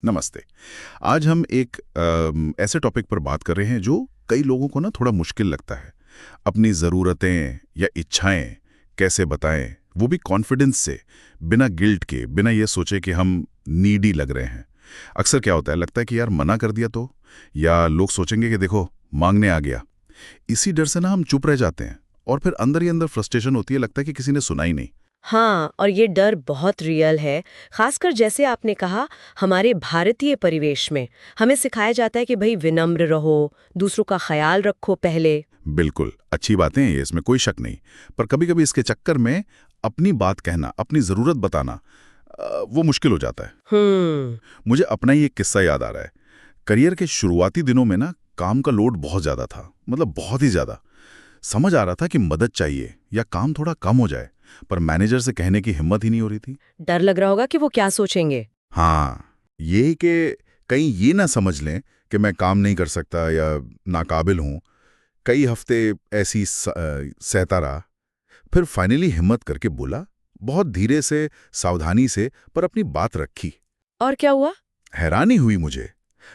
नमस्ते। आज हम एक ऐसे टॉपिक पर बात कर रहे हैं जो कई लोगों को ना थोड़ा मुश्किल लगता है। अपनी ज़रूरतें या इच्छाएं कैसे बताएं, वो भी कॉन्फिडेंस से, बिना गिल्ट के, बिना ये सोचे कि हम नीडी लग रहे हैं। अक्सर क्या होता है, लगता है कि यार मना कर दिया तो, या लोग सोचेंगे कि देखो मांगने आ गया। इसी डर से ना हम चुप रह जाते हैं और फिर अंदर ही अंदर फ्रस्ट्रेशन होती है, लगता है कि किसी ने सुना ही नहीं। हाँ, और ये डर बहुत रियल है। खासकर जैसे आपने कहा, हमारे भारतीय परिवेश में हमें सिखाया जाता है कि भाई विनम्र रहो, दूसरों का ख्याल रखो पहले। बिल्कुल, अच्छी बातें हैं ये, इसमें कोई शक नहीं। पर कभी-कभी इसके चक्कर में अपनी बात कहना, अपनी ज़रूरत बताना वो मुश्किल हो जाता है। मुझे अपना ही एक किस्सा याद आ रहा है। करियर के शुरुआती दिनों में ना काम का लोड बहुत ज़्यादा था, मतलब बहुत ही ज़्यादा। समझ आ रहा था कि मदद चाहिए या काम थोड़ा कम हो जाए, पर मैनेजर से कहने की हिम्मत ही नहीं हो रही थी। डर लग रहा होगा कि वो क्या सोचेंगे। हाँ, ये कि कहीं ये ना समझ लें कि मैं काम नहीं कर सकता या नाकाबिल हूँ। कई हफ्ते ऐसी सहता रहा। फिर फाइनली हिम्मत करके बोला, बहुत धीरे से, सावधानी से, पर अपनी बात रखी। और क्या हुआ? हैरानी हुई मुझे।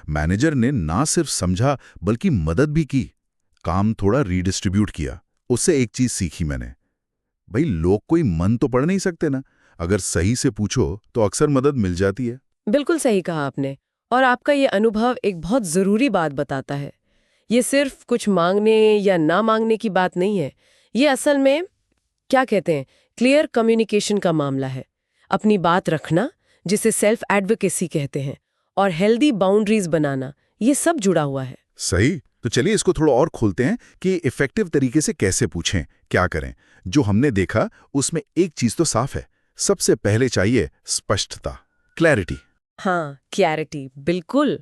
मैनेजर ने ना सिर्फ समझा बल्कि मदद भी की। काम थोड़ा रीडिस्ट्रीब्यूट किया। उससे एक चीज सीखी मैंने, भाई लोग कोई मन तो पढ़ नहीं सकते ना। अगर सही से पूछो तो अक्सर मदद मिल जाती है। बिल्कुल सही कहा आपने। और आपका ये अनुभव एक बहुत ज़रूरी बात बताता है। ये सिर्फ कुछ मांगने या ना मांगने की बात नहीं है। ये असल में क्या कहते हैं, क्लियर कम्युनिकेशन का मामला है। अपनी बात रखना, जिसे सेल्फ एडवोकेसी कहते हैं, और हेल्दी बाउंड्रीज बनाना, ये सब जुड़ा हुआ है। सही। तो चलिए इसको थोड़ा और खोलते हैं कि इफेक्टिव तरीके से कैसे पूछें, क्या करें। जो हमने देखा उसमें एक चीज तो साफ है, सबसे पहले चाहिए स्पष्टता, क्लैरिटी। हाँ, क्लैरिटी, बिल्कुल।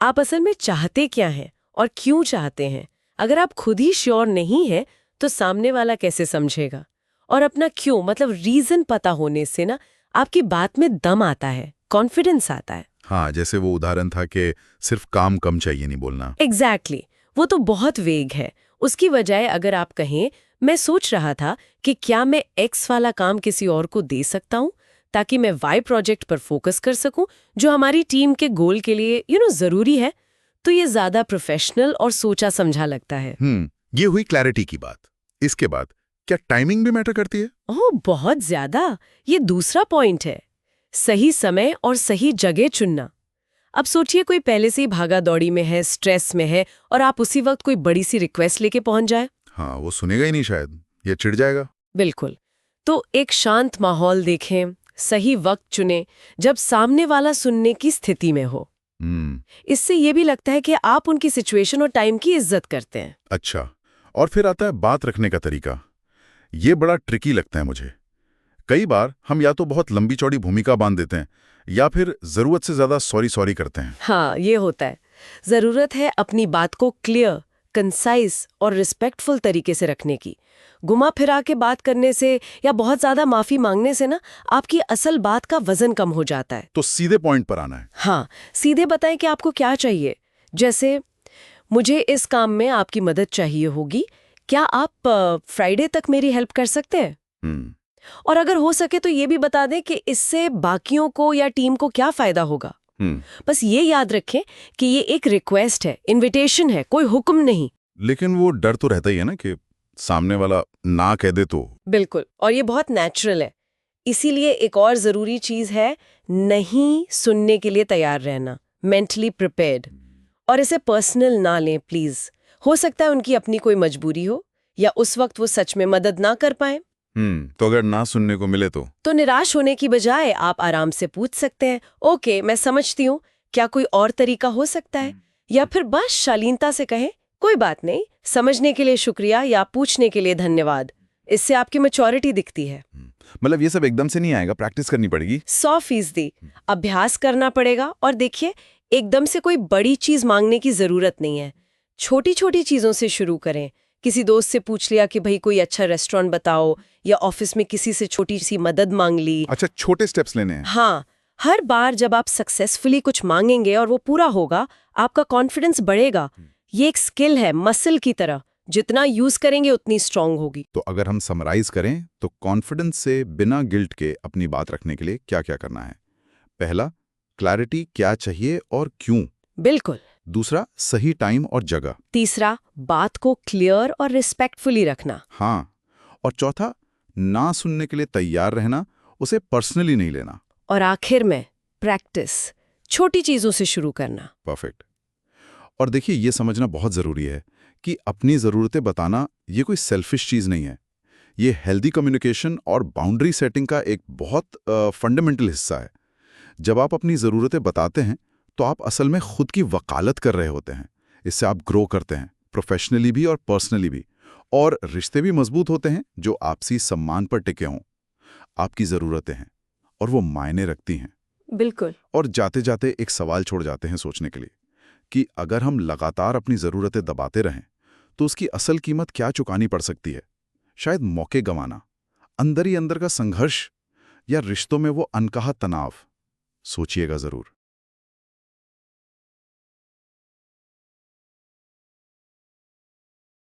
आप असल में चाहते क्या हैं और क्यों चाहते हैं। अगर आप खुद ही श्योर नहीं है तो सामने वाला कैसे समझेगा। और अपना क्यों, मतलब रीजन पता होने से ना आपकी बात में दम आता है, कॉन्फिडेंस आता है। हाँ, जैसे वो उदाहरण था कि सिर्फ काम कम चाहिए नहीं बोलना। एग्जैक्टली वो तो बहुत वेग है। उसकी बजाय अगर आप कहें, मैं सोच रहा था कि क्या मैं एक्स वाला काम किसी और को दे सकता हूँ, ताकि मैं वाई प्रोजेक्ट पर फोकस कर सकूं, जो हमारी टीम के गोल के लिए जरूरी है, तो ये ज्यादा प्रोफेशनल और सोचा समझा लगता है। ये हुई क्लैरिटी की बात। इसके बाद क्या टाइमिंग भी मैटर करती है? ओह, बहुत ज्यादा। ये दूसरा पॉइंट है, सही समय और सही जगह चुनना। अब सोचिए कोई पहले से ही भागा दौड़ी में है, स्ट्रेस में है, और आप उसी वक्त कोई बड़ी सी रिक्वेस्ट लेके पहुंच जाए। हाँ, वो सुनेगा ही नहीं शायद, ये चिढ़ जाएगा। बिल्कुल। तो एक शांत माहौल देखें, सही वक्त चुनें, जब सामने वाला सुनने की स्थिति में हो। इससे ये भी लगता है कि आप उनकी सिचुएशन और टाइम की इज्जत करते हैं। अच्छा, और फिर आता है बात रखने का तरीका। ये बड़ा ट्रिकी लगता है मुझे। कई बार हम या तो बहुत लंबी चौड़ी भूमिका बांध देते हैं या फिर जरूरत से ज्यादा सॉरी सॉरी करते हैं। हाँ, ये होता है। जरूरत है अपनी बात को क्लियर, कंसाइज और रिस्पेक्टफुल तरीके से रखने की। घुमा फिरा के बात करने से या बहुत ज्यादा माफी मांगने से ना आपकी असल बात का वजन कम हो जाता है। तो सीधे पॉइंट पर आना है। हाँ, सीधे बताएं कि आपको क्या चाहिए। जैसे, मुझे इस काम में आपकी मदद चाहिए होगी, क्या आप फ्राइडे तक मेरी हेल्प कर सकते हैं। और अगर हो सके तो ये भी बता दें कि इससे बाकियों को या टीम को क्या फायदा होगा। बस ये याद रखें कि ये एक रिक्वेस्ट है, इनविटेशन है, कोई हुक्म नहीं। लेकिन वो डर तो रहता ही है ना कि सामने वाला ना कह दे तो। बिल्कुल, और ये बहुत नेचुरल है। इसीलिए एक और जरूरी चीज है, नहीं सुनने के लिए तैयार रहना, मेंटली प्रिपेयर्ड। और इसे पर्सनल ना लें प्लीज। हो सकता है उनकी अपनी कोई मजबूरी हो, या उस वक्त वो सच में मदद ना कर पाए। तो अगर ना सुनने को मिले तो निराश होने की बजाय आप आराम से पूछ सकते हैं, ओके मैं समझती हूँ, क्या कोई और तरीका हो सकता है। या फिर बस शालीनता से कहें, कोई बात नहीं, समझने के लिए शुक्रिया या पूछने के लिए धन्यवाद। इससे आपकी मैच्योरिटी दिखती है। मतलब ये सब एकदम से नहीं आएगा, प्रैक्टिस करनी पड़ेगी। 100% अभ्यास करना पड़ेगा। और देखिए, एकदम से कोई बड़ी चीज मांगने की जरूरत नहीं है। छोटी छोटी चीजों से शुरू करें। किसी दोस्त से पूछ लिया कि भाई कोई अच्छा रेस्टोरेंट बताओ, या ऑफिस में किसी से छोटी सी मदद मांग ली। अच्छा, छोटे स्टेप्स लेने हैं। हाँ, हर बार जब आप सक्सेसफुली कुछ मांगेंगे और वो पूरा होगा, आपका कॉन्फिडेंस बढ़ेगा। ये एक स्किल है, मसल की तरह, जितना यूज करेंगे उतनी स्ट्रांग होगी। तो अगर हम समराइज करें तो कॉन्फिडेंस से बिना गिल्ट के अपनी बात रखने के लिए क्या क्या करना है? पहला, क्लैरिटी, क्या चाहिए और क्यों। बिल्कुल। दूसरा, सही टाइम और जगह। तीसरा, बात को क्लियर और रिस्पेक्टफुली रखना। हाँ, और चौथा, ना सुनने के लिए तैयार रहना, उसे पर्सनली नहीं लेना। और आखिर में प्रैक्टिस, छोटी चीजों से शुरू करना। परफेक्ट। और देखिए, ये समझना बहुत ज़रूरी है कि अपनी ज़रूरतें बताना ये कोई सेल्फिश चीज़ नहीं है। ये हेल्दी कम्युनिकेशन और बाउंड्री सेटिंग का एक बहुत फंडामेंटल हिस्सा है। जब आप अपनी ज़रूरतें बताते हैं तो आप असल में खुद की वकालत कर रहे होते हैं। इससे आप ग्रो करते हैं, प्रोफेशनली भी और पर्सनली भी। और रिश्ते भी मजबूत होते हैं जो आपसी सम्मान पर टिके हों। आपकी ज़रूरतें हैं और वो मायने रखती हैं। बिल्कुल। और जाते जाते एक सवाल छोड़ जाते हैं सोचने के लिए कि अगर हम लगातार अपनी ज़रूरतें दबाते रहें तो उसकी असल कीमत क्या चुकानी पड़ सकती है। शायद मौके गंवाना, अंदर ही अंदर का संघर्ष, या रिश्तों में वो अनकहा तनाव। सोचिएगा ज़रूर।